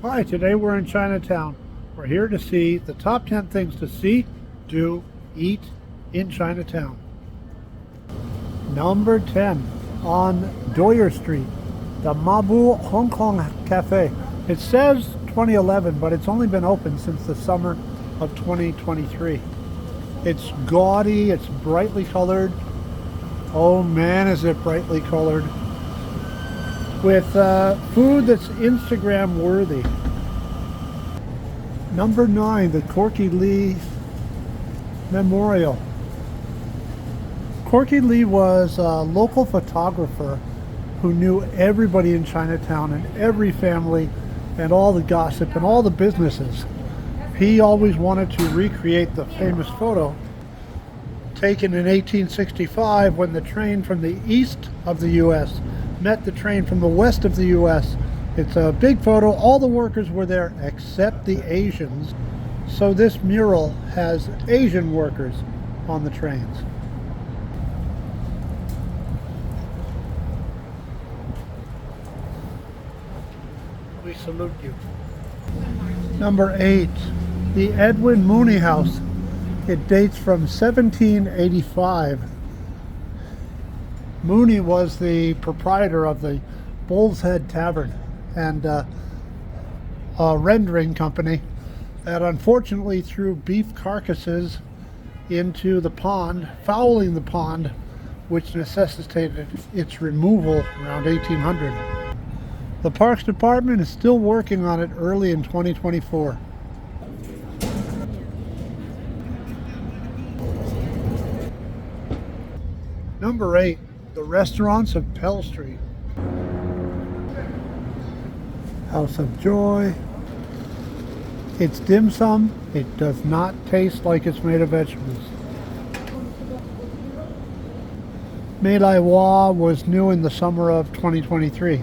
Hi, today we're in Chinatown. We're here to see the top 10 things to see, do, eat in Chinatown. Number 10, on Doyer Street, the Mabu Hong Kong Cafe. It says 2011, but it's only been open since the summer of 2023. It's gaudy, it's brightly colored. Oh man, is it brightly colored. With food that's Instagram worthy. Number 9, the Corky Lee Memorial. Corky Lee was a local photographer who knew everybody in Chinatown and every family and all the gossip and all the businesses. He always wanted to recreate the famous photo taken in 1865 when the train from the east of the U.S. met the train from the west of the U.S. It's a big photo. All the workers were there except the Asians. So this mural has Asian workers on the trains. We salute you. Number 8, the Edwin Mooney House. It dates from 1785. Mooney was the proprietor of the Bulls Head Tavern and a rendering company that unfortunately threw beef carcasses into the pond, fouling the pond, which necessitated its removal around 1800. The Parks Department is still working on it early in 2024. Number 8, the restaurants of Pell Street. House of Joy. It's dim sum. It does not taste like it's made of vegetables. Mei Lai Hua was new in the summer of 2023.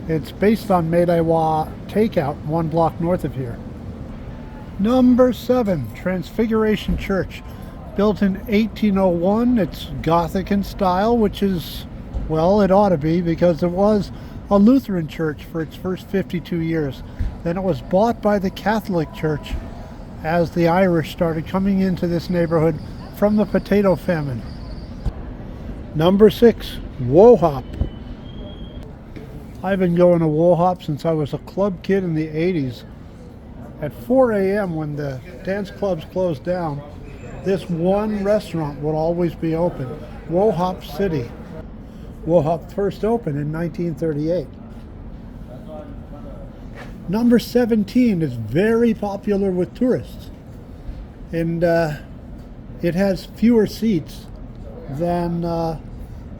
It's based on Mei Lai Hua takeout 1 block north of here. Number 7, Transfiguration Church. Built in 1801, it's Gothic in style, which is, well, it ought to be because it was a Lutheran church for its first 52 years. Then it was bought by the Catholic Church as the Irish started coming into this neighborhood from the potato famine. Number 6, Wo-Hop. I've been going to Wo-Hop since I was a club kid in the 80s. At 4 a.m. when the dance clubs closed down, this one restaurant would always be open, Wo-Hop City. Wo-Hop first opened in 1938. Number 17 is very popular with tourists, and it has fewer seats than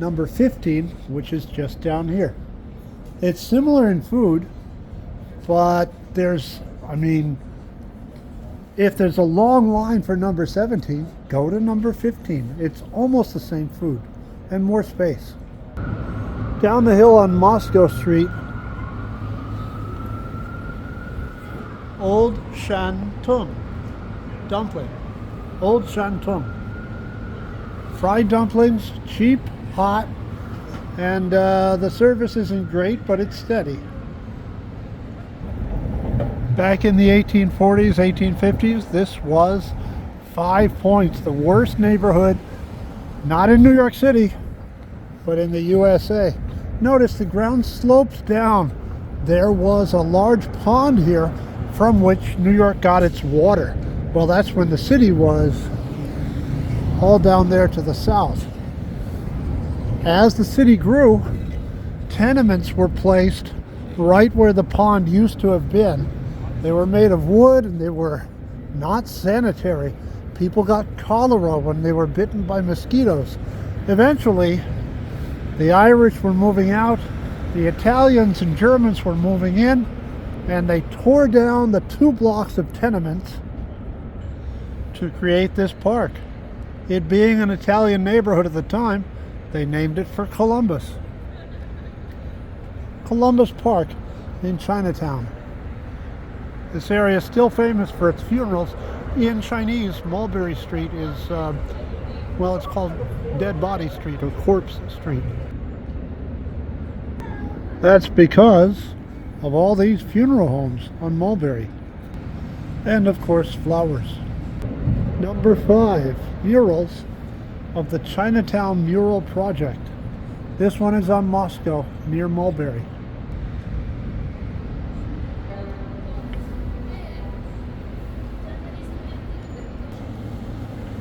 number 15, which is just down here. It's similar in food, but if there's a long line for number 17, go to number 15. It's almost the same food and more space. Down the hill on Moscow Street, Old Shantung dumpling. Old Shantung. Fried dumplings, cheap, hot, and the service isn't great, but it's steady. Back in the 1840s, 1850s, this was 5 Points, the worst neighborhood, not in New York City, but in the USA. Notice the ground slopes down. There was a large pond here from which New York got its water. Well, that's when the city was all down there to the south. As the city grew, tenements were placed right where the pond used to have been. They were made of wood and they were not sanitary. People got cholera when they were bitten by mosquitoes. Eventually, the Irish were moving out, the Italians and Germans were moving in, and they tore down the 2 blocks of tenements to create this park. It being an Italian neighborhood at the time, they named it for Columbus. Columbus Park in Chinatown. This area is still famous for its funerals. In Chinese, Mulberry Street is, it's called Dead Body Street or Corpse Street. That's because of all these funeral homes on Mulberry. And of course, flowers. Number 5, murals of the Chinatown Mural Project. This one is on Moscow, near Mulberry.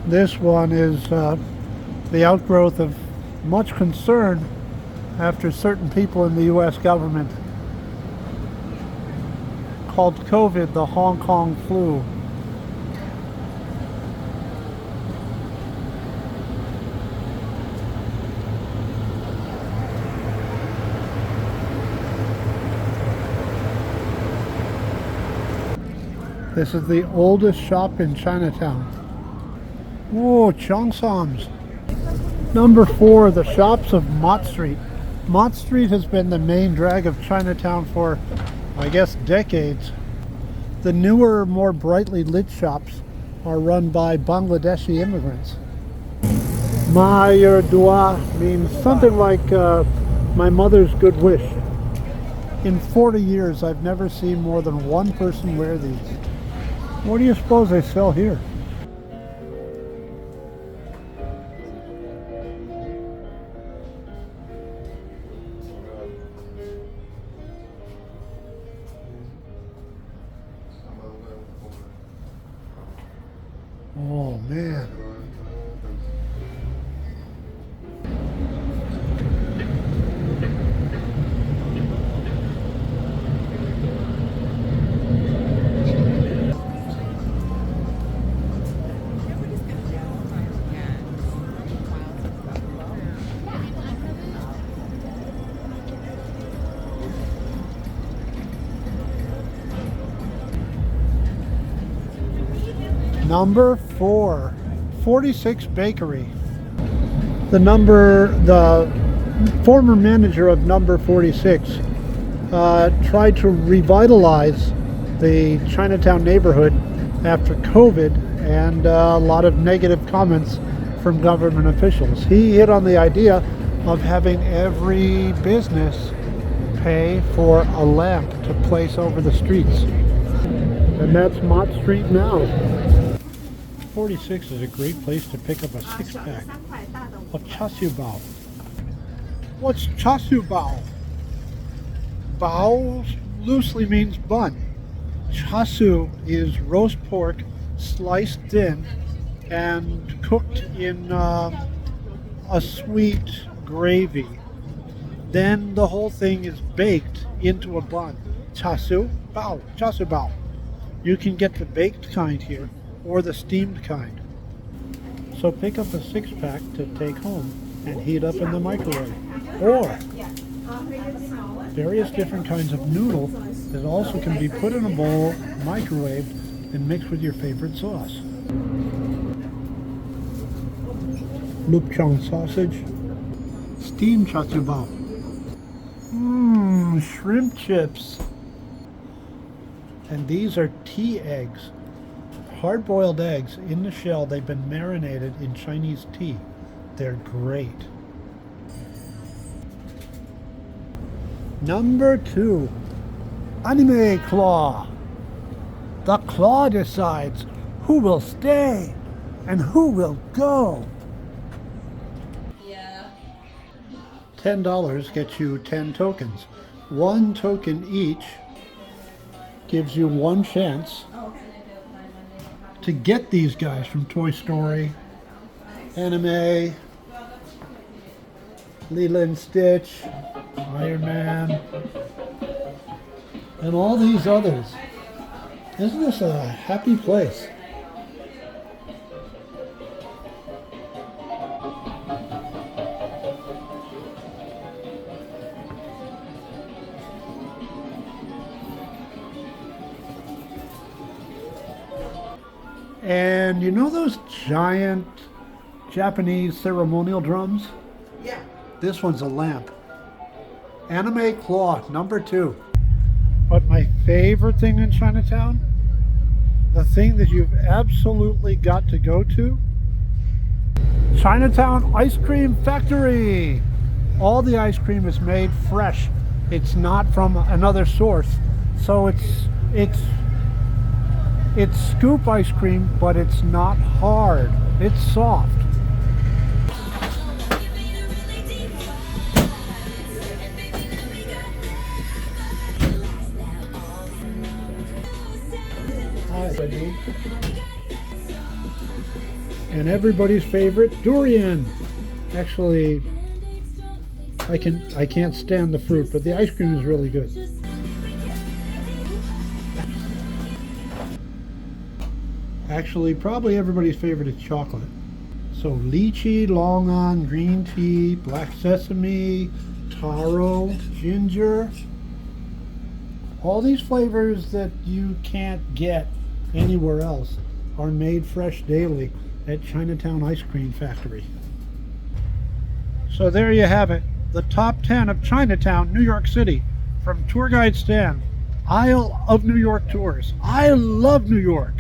This one is the outgrowth of much concern after certain people in the U.S. government called COVID the Hong Kong flu. This is the oldest shop in Chinatown. Whoa, Cheongsams. Number 4, the shops of Mott Street. Mott Street has been the main drag of Chinatown for, I guess, decades. The newer, more brightly lit shops are run by Bangladeshi immigrants. Ma Yer Dua means something like my mother's good wish. In 40 years, I've never seen more than one person wear these. What do you suppose they sell here? Oh man. Number 4, 46 Bakery. The former manager of number 46 tried to revitalize the Chinatown neighborhood after COVID and a lot of negative comments from government officials. He hit on the idea of having every business pay for a lamp to place over the streets. And that's Mott Street now. 46 is a great place to pick up a 6-pack of char siu bao. What's char siu bao? Bao loosely means bun. Char siu is roast pork sliced thin and cooked in a sweet gravy. Then the whole thing is baked into a bun. Char siu bao, char siu bao. You can get the baked kind here or the steamed kind. So pick up a 6-pack to take home and heat up in the microwave. Or various different kinds of noodle that also can be put in a bowl, microwaved, and mixed with your favorite sauce. Lupchang sausage, steamed char siu bao. Shrimp chips. And these are tea eggs. Hard-boiled eggs in the shell. They've been marinated in Chinese tea. They're great. Number 2, Anime Claw. The claw decides who will stay and who will go. Yeah. $10 gets you 10 tokens. 1 token each gives you 1 chance to get these guys from Toy Story, Anime, Lilo and Stitch, Iron Man, and all these others. Isn't this a happy place? And you know those giant Japanese ceremonial drums? Yeah. This one's a lamp. Anime Claw, number 2. But my favorite thing in Chinatown, the thing that you've absolutely got to go to, Chinatown Ice Cream Factory. All the ice cream is made fresh It's not from another source. So it's scoop ice cream, but it's not hard. It's soft. And everybody's favorite, durian. Actually, I can't stand the fruit, but the ice cream is really good. Actually, probably everybody's favorite is chocolate. So lychee, longan, green tea, black sesame, taro, ginger. All these flavors that you can't get anywhere else are made fresh daily at Chinatown Ice Cream Factory. So there you have it, the top 10 of Chinatown, New York City, from Tour Guide Stan, Isle of New York Tours. I love New York.